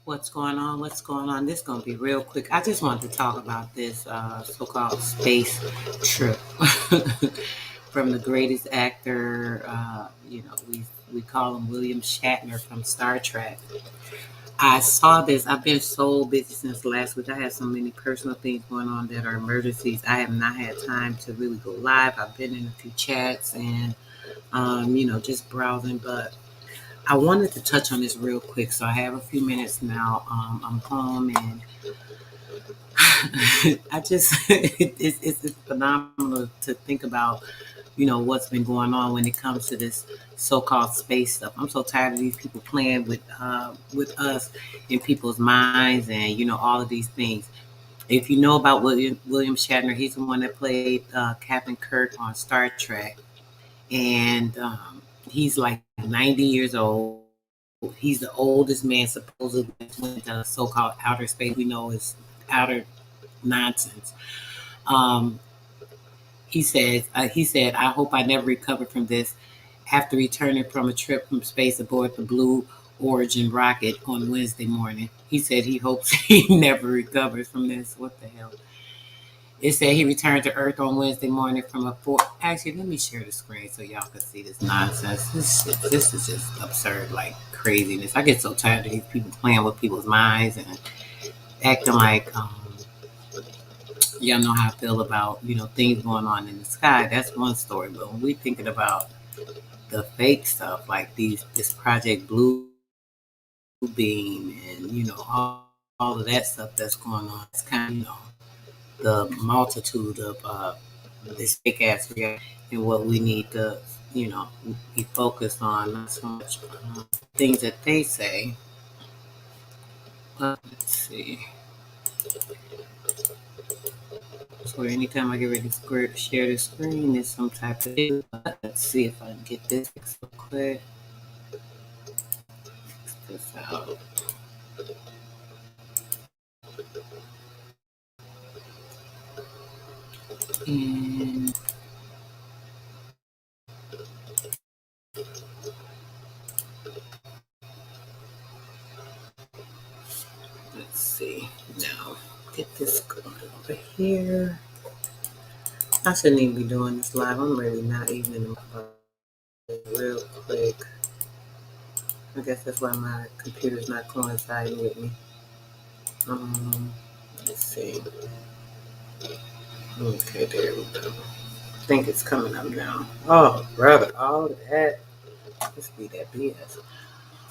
What's going on? What's going on? This is going to be real quick. I just wanted to talk about this so-called space trip from the greatest actor. We call him William Shatner from Star Trek. I saw this. I've been so busy since last week. I had so many personal things going on that are emergencies. I have not had time to really go live. I've been in a few chats and just browsing, but I wanted to touch on this real quick, so I have a few minutes now. I'm home, and I just it's phenomenal to think about, what's been going on when it comes to this so-called space stuff. I'm so tired of these people playing with us in people's minds, and all of these things. If you know about William Shatner, he's the one that played Captain Kirk on Star Trek, and he's like 90 years old. He's the oldest man supposedly went to so-called outer space. We know is outer nonsense. Um, he said, I hope I never recover from this after returning from a trip from space aboard the Blue Origin rocket on Wednesday morning. He said he hopes he never recovers from this. What the hell? It said he returned to Earth on Wednesday morning from a four. Actually, let me share the screen so y'all can see this nonsense. This is just absurd, like craziness. I get so tired of these people playing with people's minds and acting like y'all know how I feel about things going on in the sky. That's one story, but when we thinking about the fake stuff like this Project Blue Beam and all of that stuff that's going on, it's kind of the multitude of this fake ass reality and what we need to, be focused on, not so much things that they say. Let's see. So anytime I get ready to share the screen, there's some type of issue. Let's see if I can get this fixed real quick. Fix this out. And let's see. Now, get this going over here. I shouldn't even be doing this live. I'm really not even in my real quick. I guess that's why my computer's not coinciding with me. Let's see. Okay, there we go. I think it's coming up now. Oh, brother, all that. Just be that BS.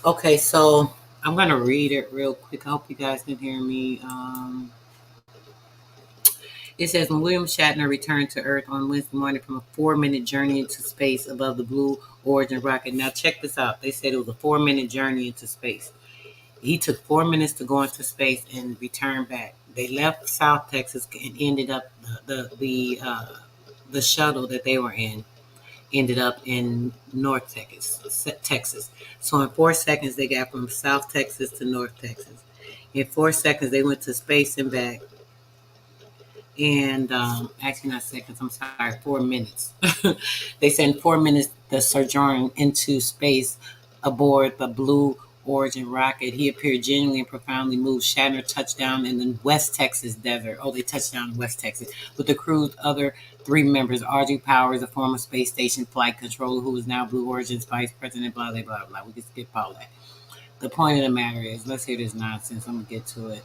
Okay, so I'm gonna read it real quick. I hope you guys can hear me. It says when William Shatner returned to Earth on Wednesday morning from a 4-minute journey into space above the Blue Origin rocket. Now check this out. They said it was a 4-minute journey into space. He took 4 minutes to go into space and return back. They left South Texas and ended up the shuttle that they were in ended up in North Texas. So in 4 seconds they got from South Texas to North Texas. In 4 seconds they went to space and back. And actually not seconds, I'm sorry, 4 minutes. They said in 4 minutes the sojourn into space aboard the Blue Origin rocket. He appeared genuinely and profoundly moved. Shatner touched down in the West Texas desert. Oh, they touched down in West Texas with the crew's other 3 members. Audrey Powers, a former space station flight controller who is now Blue Origin's vice president, blah, blah, blah, blah. We can skip all that. The point of the matter is, let's hear this nonsense. I'm going to get to it.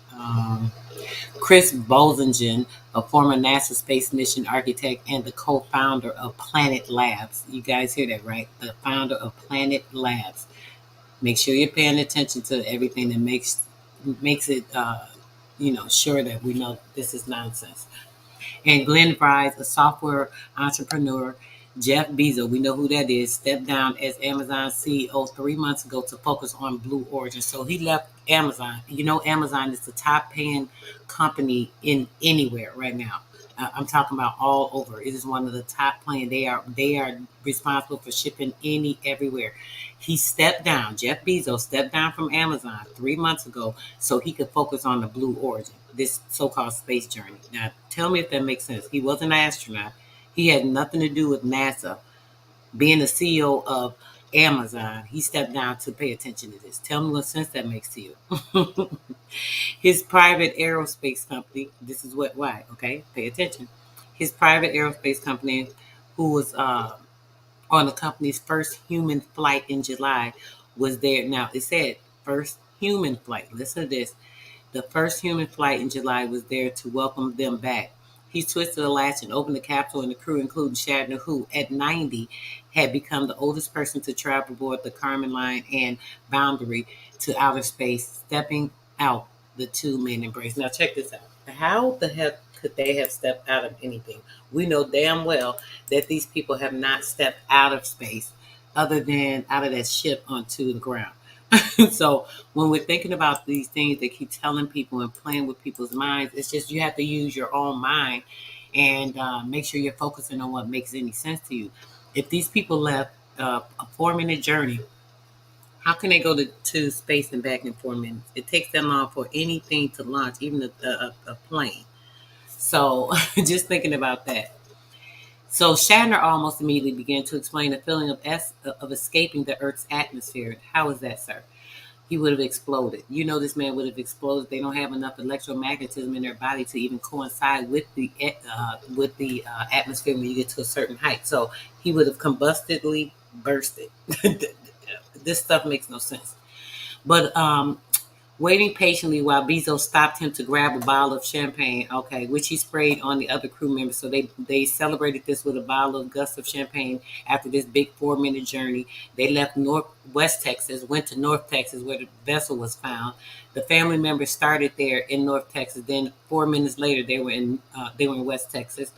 Chris Bozingen, a former NASA space mission architect and the co-founder of Planet Labs. You guys hear that, right? The founder of Planet Labs. Make sure you're paying attention to everything that makes it, sure that we know this is nonsense. And Glenn Fries, a software entrepreneur. Jeff Bezos, we know who that is, stepped down as Amazon CEO 3 months ago to focus on Blue Origin. So he left Amazon. Amazon is the top paying company in anywhere right now. I'm talking about all over. It is one of the top playing. They are responsible for shipping everywhere. He stepped down. Jeff Bezos stepped down from Amazon 3 months ago so he could focus on the Blue Origin, this so-called space journey. Now, tell me if that makes sense. He was an astronaut. He had nothing to do with NASA. Being the CEO of Amazon. He stepped down to pay attention to this. Tell me what sense that makes to you. His private aerospace company, this is why, okay? Pay attention. His private aerospace company, who was on the company's first human flight in July, was there. Now, it said first human flight. Listen to this. The first human flight in July was there to welcome them back. He twisted a latch and opened the capsule, and the crew, including Shatner, who at 90 had become the oldest person to travel aboard the Kármán line and Boundary to outer space, stepping out. The two men embraced. Now, check this out. How the heck could they have stepped out of anything? We know damn well that these people have not stepped out of space other than out of that ship onto the ground. So when we're thinking about these things, they keep telling people and playing with people's minds. It's just you have to use your own mind and make sure you're focusing on what makes any sense to you. If these people left a 4 minute journey, how can they go to space and back in 4 minutes? It takes them long for anything to launch, even a plane. So just thinking about that. So Shatner almost immediately began to explain the feeling of escaping the Earth's atmosphere. How is that, sir? He would have exploded. You know, this man would have exploded. They don't have enough electromagnetism in their body to even coincide with the atmosphere when you get to a certain height. So he would have combustedly bursted. This stuff makes no sense. But waiting patiently while Bezos stopped him to grab a bottle of champagne, okay, which he sprayed on the other crew members. So they celebrated this with a bottle of gust of champagne after this big 4 minute journey. They left West Texas, went to North Texas where the vessel was found. The family members started there in North Texas. Then 4 minutes later, they were in West Texas.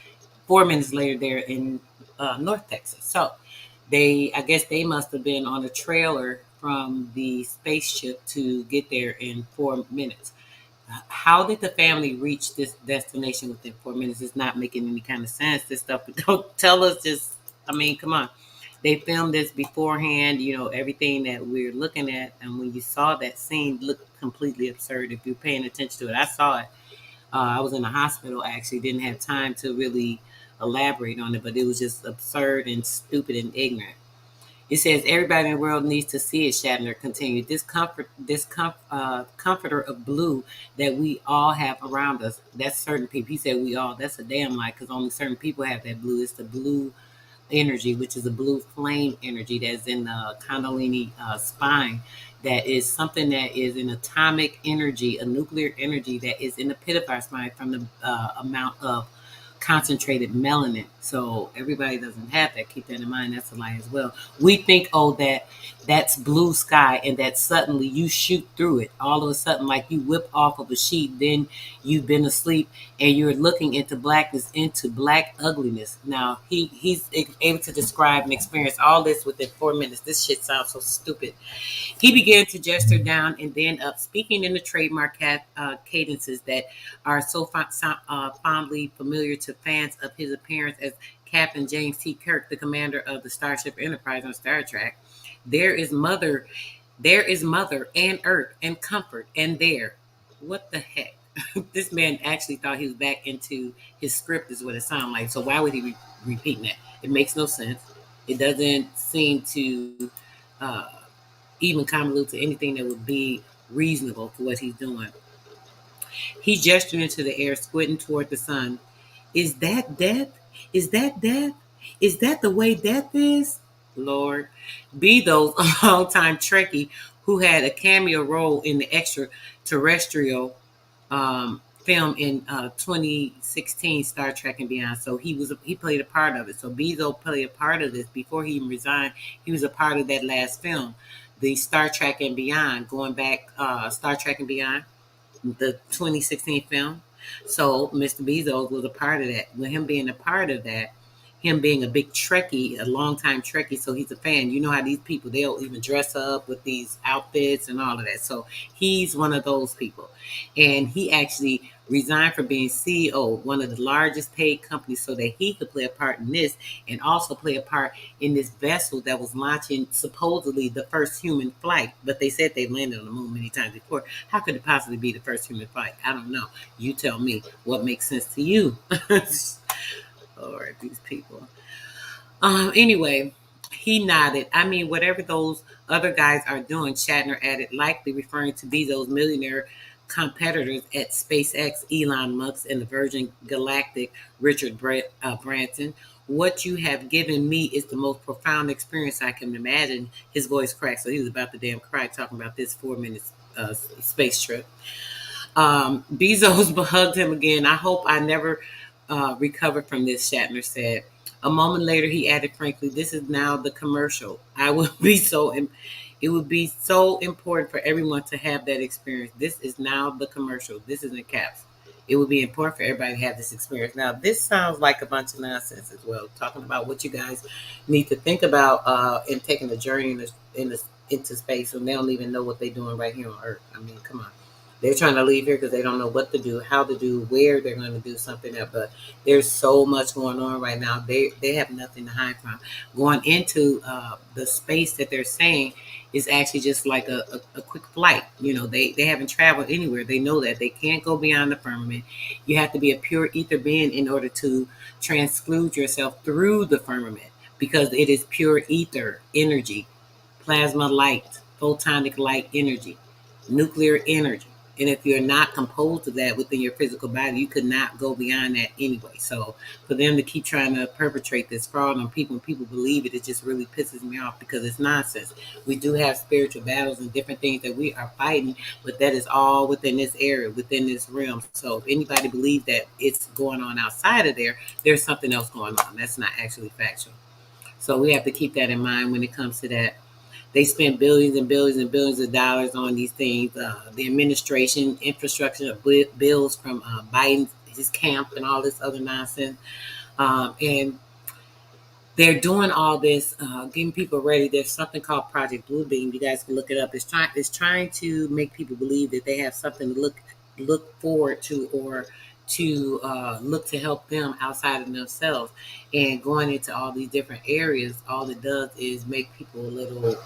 4 minutes later, they're in North Texas. So I guess they must have been on a trailer from the spaceship to get there in 4 minutes. How did the family reach this destination within 4 minutes? It's not making any kind of sense. This stuff, don't tell us just, I mean, come on. They filmed this beforehand, everything that we're looking at. And when you saw that scene, looked completely absurd if you're paying attention to it. I saw it. I was in the hospital, actually, didn't have time to really elaborate on it, but it was just absurd and stupid and ignorant. It says everybody in the world needs to see it. Shatner continued. Comforter of blue that we all have around us. That's certain people. He said we all. That's a damn lie because only certain people have that blue. It's the blue energy, which is a blue flame energy that's in the Kundalini spine. That is something that is an atomic energy, a nuclear energy that is in the pit of our spine from the amount of concentrated melanin. So everybody doesn't have that. Keep that in mind. That's a lie as well. We think, oh, that's blue sky and that suddenly you shoot through it. All of a sudden, like you whip off of a sheet, then you've been asleep and you're looking into blackness, into black ugliness. Now, he's able to describe and experience all this within 4 minutes. This shit sounds so stupid. He began to gesture down and then up, speaking in the trademark cadences that are so fondly familiar to fans of his appearance as Captain James T. Kirk, the commander of the Starship Enterprise on Star Trek. There is mother and earth and comfort and there. What the heck? This man actually thought he was back into his script, is what it sounded like. So why would he be repeating that? It makes no sense. It doesn't seem to uh, even convolute to anything that would be reasonable for what he's doing. He gestured into the air, squinting toward the sun. Is that death? Is that death? Is that the way death is? Lord. Bezos, a longtime Trekkie who had a cameo role in the extraterrestrial film in 2016 Star Trek and Beyond. So he played a part of it. So Bezos played a part of this before he even resigned. He was a part of that last film, the Star Trek and Beyond, going back Star Trek and Beyond, the 2016 film. So Mr. Bezos was a part of that. With him being a part of that, him being a big Trekkie, a longtime Trekkie, so he's a fan. You know how these people, they'll even dress up with these outfits and all of that. So he's one of those people. And he actually resigned from being CEO of one of the largest paid companies so that he could play a part in this and also play a part in this vessel that was launching supposedly the first human flight. But they said they landed on the moon many times before. How could it possibly be the first human flight? I don't know. You tell me what makes sense to you. Lord, these people. Anyway, He nodded. I mean, whatever those other guys are doing, Shatner added, likely referring to Bezos' millionaire competitors at SpaceX, Elon Musk, and the Virgin Galactic, Richard Branson. What you have given me is the most profound experience I can imagine. His voice cracked, so he was about to damn cry talking about this 4 minute space trip. Bezos hugged him again. I hope I never recover from this, Shatner said. A moment later, he added frankly, this is now the commercial. It would be so important for everyone to have that experience. This is now the commercial. This is in caps. It would be important for everybody to have this experience. Now, this sounds like a bunch of nonsense as well, talking about what you guys need to think about in taking a journey into space, and they don't even know what they're doing right here on Earth. I mean, come on. They're trying to leave here because they don't know what to do, how to do, where they're going to do something else. But there's so much going on right now. They have nothing to hide from. Going into the space that they're saying is actually just like a quick flight. You know, they haven't traveled anywhere. They know that they can't go beyond the firmament. You have to be a pure ether being in order to transclude yourself through the firmament because it is pure ether energy, plasma light, photonic light energy, nuclear energy. And if you're not composed of that within your physical body, you could not go beyond that anyway. So for them to keep trying to perpetrate this fraud on people and people believe it, it just really pisses me off because it's nonsense. We do have spiritual battles and different things that we are fighting, but that is all within this area, within this realm. So if anybody believes that it's going on outside of there, there's something else going on. That's not actually factual. So we have to keep that in mind when it comes to that. They spent billions and billions and billions of dollars on these things. The administration, infrastructure bills from Biden, his camp, and all this other nonsense. And they're doing all this, getting people ready. There's something called Project Bluebeam. You guys can look it up. It's trying to make people believe that they have something to look forward to or to look to help them outside of themselves. And going into all these different areas, all it does is make people a little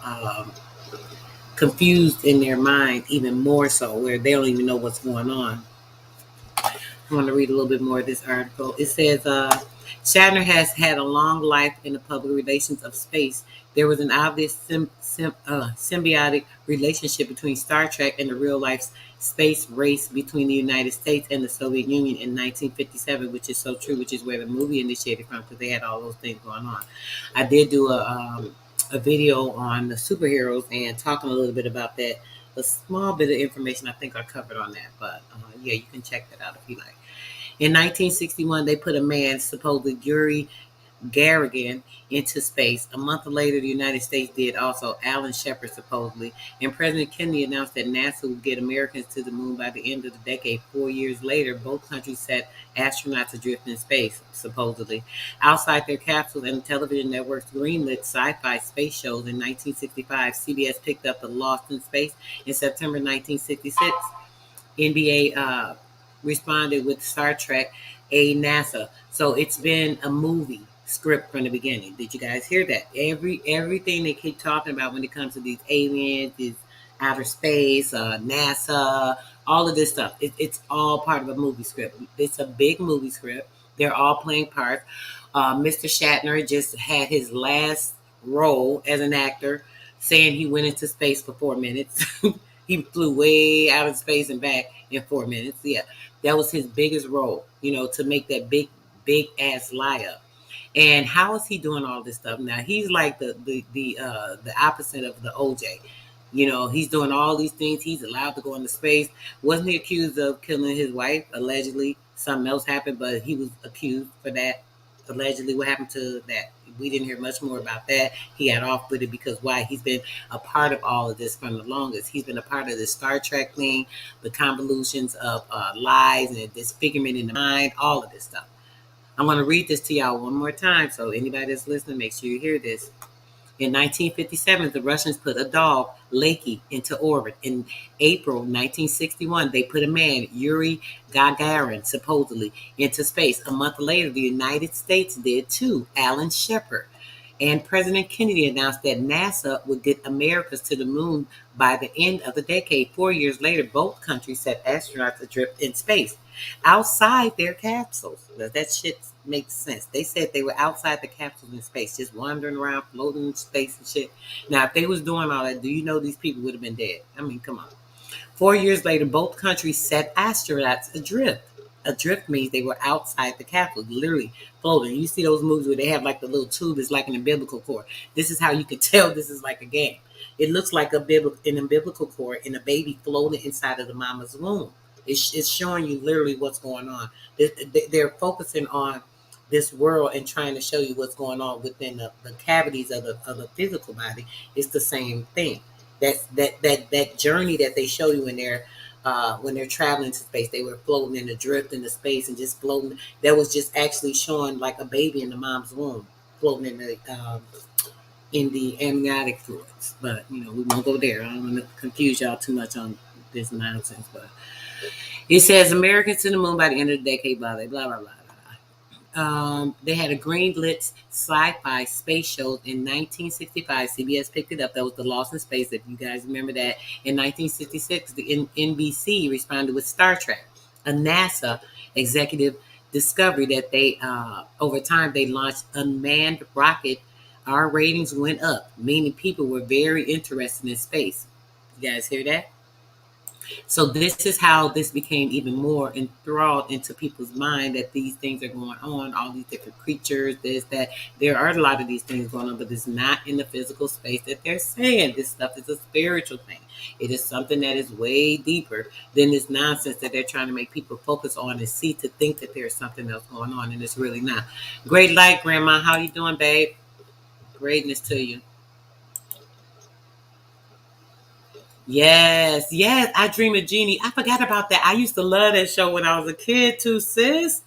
confused in their mind, even more so, where they don't even know what's going on. I want to read a little bit more of this article. It says, Shatner has had a long life in the public relations of space. There was an obvious symbiotic relationship between Star Trek and the real life space race between the United States and the Soviet Union in 1957, which is so true, which is where the movie initiated from, because they had all those things going on. I did do a video on the superheroes and talking a little bit about that. A small bit of information I think I covered on that, but yeah, you can check that out if you like. In 1961, they put a man, supposedly Yuri Gagarin, into space. A month later, the United States did also, Alan Shepard supposedly. And President Kennedy announced that NASA would get Americans to the moon by the end of the decade. 4 years later, both countries set astronauts adrift in space, supposedly. Outside their capsules and television networks greenlit sci-fi space shows in 1965, CBS picked up The Lost in Space. In September 1966, NBA responded with Star Trek, a NASA. So it's been a movie script from the beginning. Did you guys hear that? Everything they keep talking about when it comes to these aliens, these outer space, NASA, all of this stuff. It's all part of a movie script. It's a big movie script. They're all playing parts. Mr. Shatner just had his last role as an actor, saying he went into space for 4 minutes. He flew way out of space and back in 4 minutes. Yeah, that was his biggest role, to make that big ass lie up. And how is he doing all this stuff now? He's like the opposite of the OJ. He's doing all these things. He's allowed to go into space. Wasn't he accused of killing his wife? Allegedly, something else happened, but he was accused for that. Allegedly, what happened to that? We didn't hear much more about that. He got off with it because why? He's been a part of all of this from the longest. He's been a part of the Star Trek thing, the convolutions of lies and disfigurement in the mind, all of this stuff. I'm going to read this to y'all one more time, so anybody that's listening, make sure you hear this. In 1957, the Russians put a dog, Tlk, into orbit. In April 1961, they put a man, Yuri Gagarin, supposedly, into space. A month later, the United States did too, Alan Shepard. And President Kennedy announced that NASA would get Americans to the moon by the end of the decade. 4 years later, both countries set astronauts adrift in space outside their capsules. Now, that shit makes sense. They said they were outside the capsules in space, just wandering around, floating in space and shit. Now, if they was doing all that, do you know these people would have been dead? I mean, come on. 4 years later, both countries set astronauts adrift. Adrift means they were outside the capsule, literally floating. You see those movies where they have like the little tube that's like an umbilical cord. This is how you can tell this is like a game. It looks like an umbilical cord and a baby floating inside of the mama's womb. It's showing you literally what's going on. They're focusing on this world and trying to show you what's going on within the cavities of the physical body. It's the same thing. That journey that they show you when they're traveling to space. They were floating in the drift into space and just floating. That was just actually showing like a baby in the mom's womb floating in the amniotic fluids. But we won't go there. I don't want to confuse y'all too much on this nonsense. But it says Americans to the moon by the end of the decade. Blah blah blah blah blah. They had a green-lit sci-fi space show in 1965. CBS picked it up. That was The Lost in Space, if you guys remember that. In 1966, the NBC responded with Star Trek, a NASA executive discovery that they, over time, they launched unmanned rocket. Our ratings went up, meaning people were very interested in space. You guys hear that? So this is how this became even more enthralled into people's mind that these things are going on, all these different creatures, this, that. There are a lot of these things going on, but it's not in the physical space that they're saying. This stuff is a spiritual thing. It is something that is way deeper than this nonsense that they're trying to make people focus on and see to think that there's something else going on, and it's really not. Great light, Grandma. How you doing, babe? Greatness to you. Yes, yes. I Dream of Jeannie. I forgot about that. I used to love that show when I was a kid too, sis.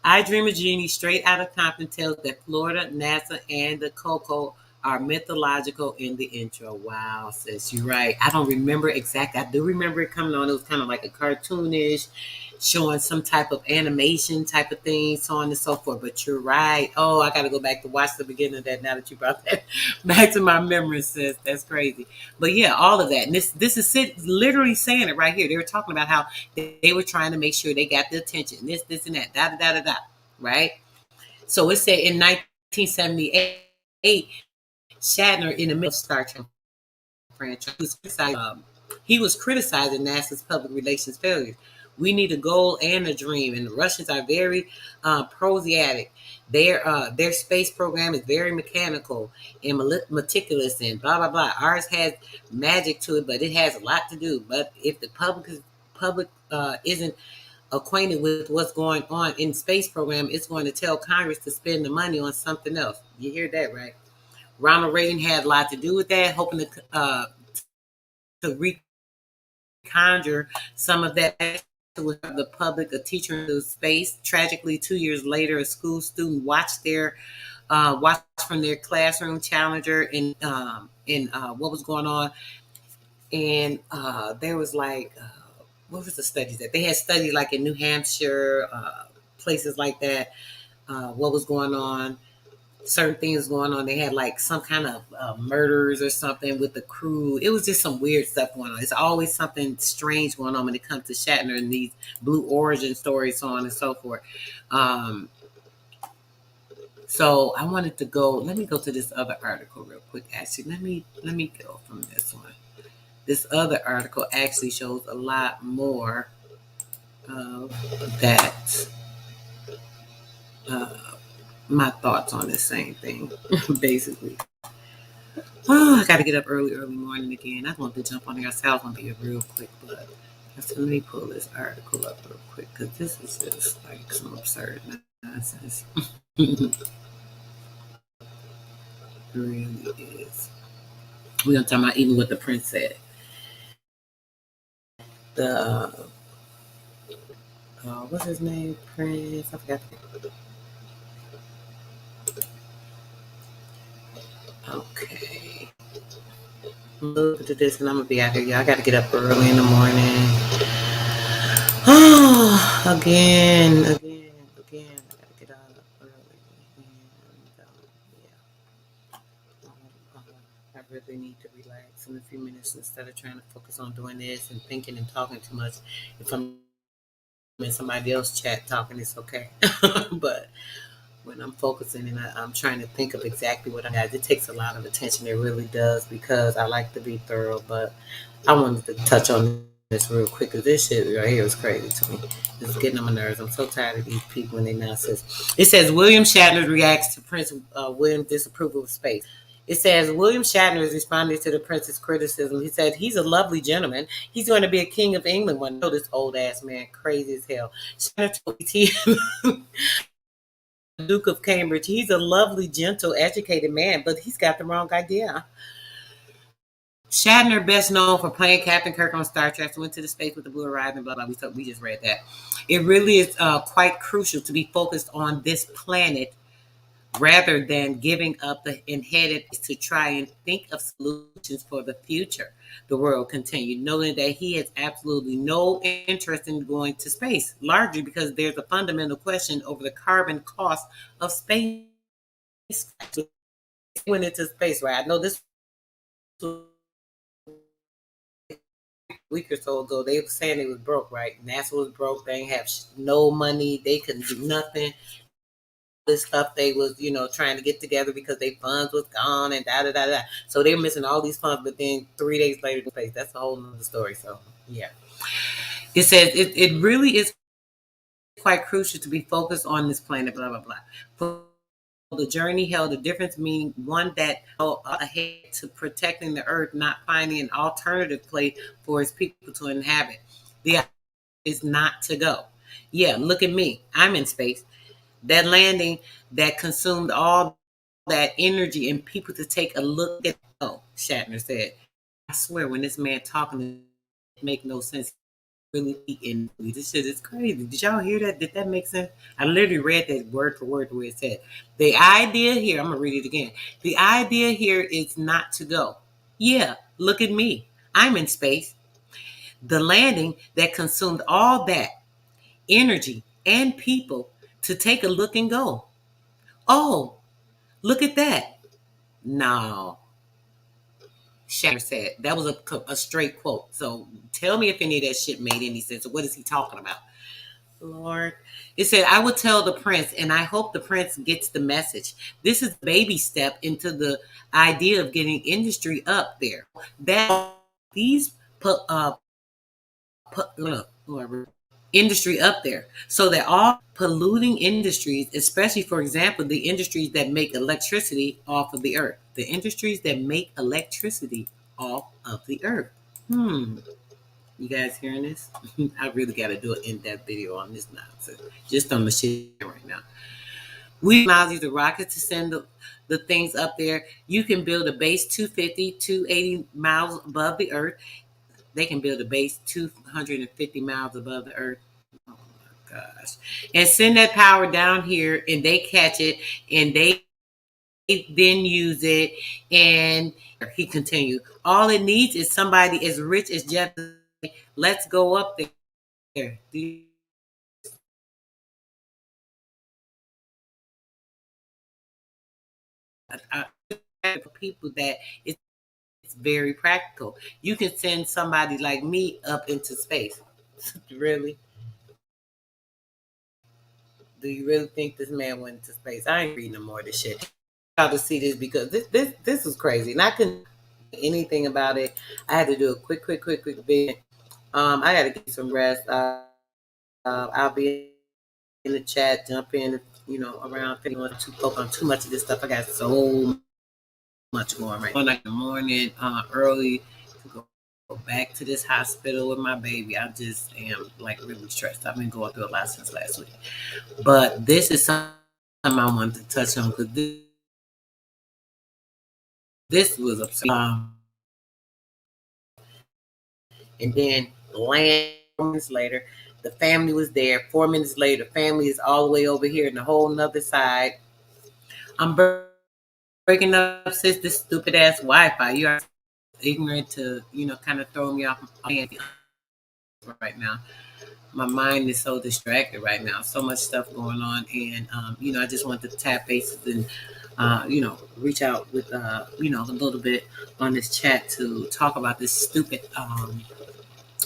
I Dream of Jeannie, straight out of Compton, tells that Florida, NASA, and the Coco are mythological in the intro. Wow, sis, you're right. I don't remember exactly. I do remember it coming on. It was kind of like a cartoonish, showing some type of animation type of thing, so on and so forth. But you're right. Oh, I got to go back to watch the beginning of that now that you brought that back to my memory, sis. That's crazy. But yeah, all of that. And this is literally saying it right here. They were talking about how they were trying to make sure they got the attention. This, and that. Da, da, da, da, da. Right? So it said in 1978, Shatner, in the middle of Star Trek franchise, he was criticizing NASA's public relations failures. We need a goal and a dream, and the Russians are very prosaic. Their space program is very mechanical and meticulous, and blah blah blah. Ours has magic to it, but it has a lot to do. But if the public isn't acquainted with what's going on in space program, it's going to tell Congress to spend the money on something else. You hear that, right? Ronald Reagan had a lot to do with that, hoping to reconjure some of that with the public, a teacher into space. Tragically, 2 years later, a school student watched from their classroom challenger in what was going on, and there was like what was the studies that they had studied like in New Hampshire, places like that. What was going on? Certain things going on. They had like some kind of murders or something with the crew. It was just some weird stuff going on. It's always something strange going on when it comes to Shatner and these Blue Origin stories, so on and so forth. So I wanted to go. Let me go to this other article real quick. Actually, let me go from this one. This other article actually shows a lot more of that. My thoughts on the same thing, basically. Oh, I got to get up early morning again. I want to jump on the house. Want to be real quick, but so let me pull this article up real quick because this is just like some absurd nonsense. It really is. We're gonna talk about even what the prince said. The what's his name? Prince. I forgot. Okay. Look at this, and I'm gonna be out here, y'all. I gotta get up early in the morning. Oh, again. I gotta get up early. And, yeah. relax in a few minutes instead of trying to focus on doing this and thinking and talking too much. If I'm in somebody else chat talking, it's okay. But when I'm focusing and I'm trying to think of exactly what I got, it takes a lot of attention. It really does because I like to be thorough. But I wanted to touch on this real quick because this shit right here is crazy to me. It's getting on my nerves. I'm so tired of these people and they nonsense. It says William Shatner reacts to Prince William's disapproval of space. It says William Shatner is responding to the prince's criticism. He said he's a lovely gentleman. He's going to be a king of England one. Know this old ass man, crazy as hell. Shatner told Duke of Cambridge, he's a lovely, gentle, educated man, but he's got the wrong idea. Shatner, best known for playing Captain Kirk on Star Trek, went to the space with the Blue Horizon, blah, blah, blah. We just read that. It really is quite crucial to be focused on this planet rather than giving up the inherit to try and think of solutions for the future. The world continued, knowing that he has absolutely no interest in going to space, largely because there's a fundamental question over the carbon cost of space. Went into space, right? I know this was a week or so ago. They were saying it was broke, right? NASA was broke. They didn't have no money. They couldn't do nothing. This stuff they was, trying to get together because their funds was gone and da da da da. So they were missing all these funds, but then 3 days later in space. That's a whole nother story. So yeah. It says it really is quite crucial to be focused on this planet, blah blah blah. For the journey held a difference, meaning one that ahead to protecting the earth, not finding an alternative place for its people to inhabit. The idea is not to go. Yeah, look at me. I'm in space. That landing that consumed all that energy and people to take a look at. Oh, Shatner said. I swear, when this man talking, it make no sense. Really in this shit is crazy. Did y'all hear that? Did that make sense? I literally read that word for word the way it said. The idea here, I'm gonna read it again. The idea here is not to go. Yeah, look at me. I'm in space. The landing that consumed all that energy and people to take a look and go. Oh, look at that. No. Shatner said. That was a straight quote. So tell me if any of that shit made any sense. What is he talking about? Lord. It said, I will tell the prince, and I hope the prince gets the message. This is a baby step into the idea of getting industry up there. That these industry up there so that all polluting industries, especially for example the industries that make electricity off of the earth, the industries that make electricity off of the earth. You guys hearing this? I really got to do an in-depth video on this nonsense, just on the shit right now. We allow these rockets to send the things up there. You can build a base 250 280 miles above the earth. They can build a base 250 miles above the earth. Oh my gosh. And send that power down here and they catch it and they then use it. And he continued, all it needs is somebody as rich as Jeff. Let's go up there. For people that it's very practical. You can send somebody like me up into space. Really? Do you really think this man went into space? I ain't reading no more of this shit. How to see this because this was crazy, and I couldn't do anything about it. I had to do a quick video. I got to get some rest. I'll be in the chat, jump in, around if anyone to poke on too much of this stuff. I got so much going right now. Like in the morning, early to go back to this hospital with my baby. I just am like really stressed. I've been going through a lot since last week. But this is something I wanted to touch on because this was upsetting. And then land 4 minutes later, the family was there. 4 minutes later, the family is all the way over here in the whole nother side. I'm breaking up since this stupid ass Wi-Fi. You are ignorant to, kind of throw me off right now. My mind is so distracted right now. So much stuff going on. And, I just want to tap bases and reach out with, a little bit on this chat to talk about this stupid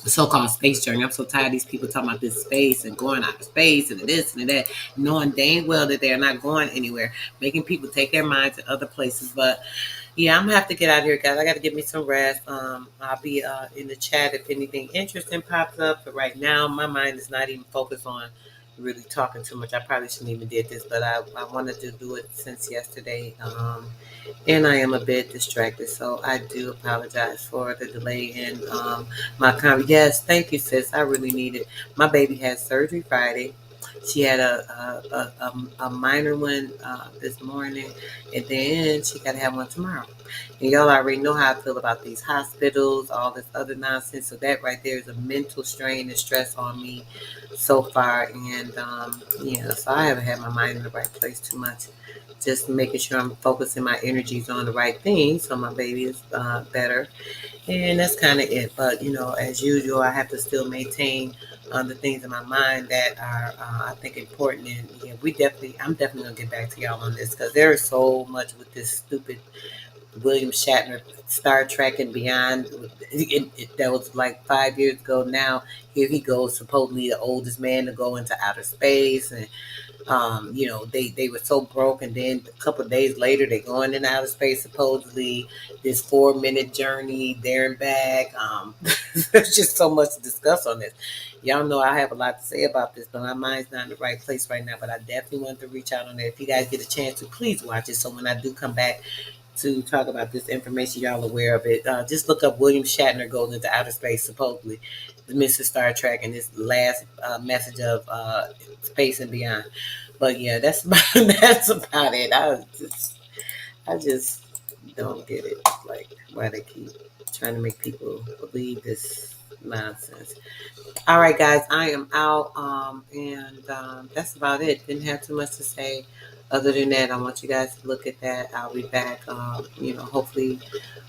so-called space journey. I'm so tired of these people talking about this space and going out of space and this and that, knowing dang well that they're not going anywhere, making people take their minds to other places. But yeah, I'm gonna have to get out of here, guys. I got to get me some rest. I'll be in the chat if anything interesting pops up. But right now, my mind is not even focused on really talking too much. I probably shouldn't even did this, but I wanted to do it since yesterday. And I am a bit distracted, so I do apologize for the delay in my comment. Yes, thank you, sis. I really need it. My baby had surgery Friday. She had a minor one this morning, and then she got to have one tomorrow. And y'all already know how I feel about these hospitals, all this other nonsense. So that right there is a mental strain and stress on me so far. And yeah, so I haven't had my mind in the right place too much. Just making sure I'm focusing my energies on the right things so my baby is better. And that's kind of it. But, as usual, I have to still maintain the things in my mind that are, I think, important. And yeah, I'm definitely going to get back to y'all on this because there is so much with this stupid William Shatner, Star Trek and Beyond. That was like 5 years ago now. Here he goes, supposedly the oldest man to go into outer space. And they were so broke, and then a couple of days later, they going in outer space, supposedly this 4 minute journey there and back. There's just so much to discuss on this. Y'all know I have a lot to say about this, but my mind's not in the right place right now. But I definitely want to reach out on that. If you guys get a chance to, please watch it. So when I do come back to talk about this information, y'all aware of it. Just look up William Shatner goes into outer space, supposedly, Mr. Star Trek, and his last message of space and beyond. But yeah, that's about, that's about it. I just don't get it, like why they keep trying to make people believe this nonsense. All right, guys, I am out, and that's about it. Didn't have too much to say. Other than that, I want you guys to look at that. I'll be back, hopefully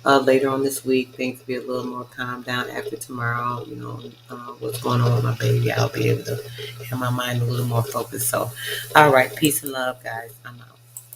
later on this week. Things will be a little more calm down after tomorrow. What's going on with my baby. I'll be able to have my mind a little more focused. So, all right, peace and love, guys. I'm out.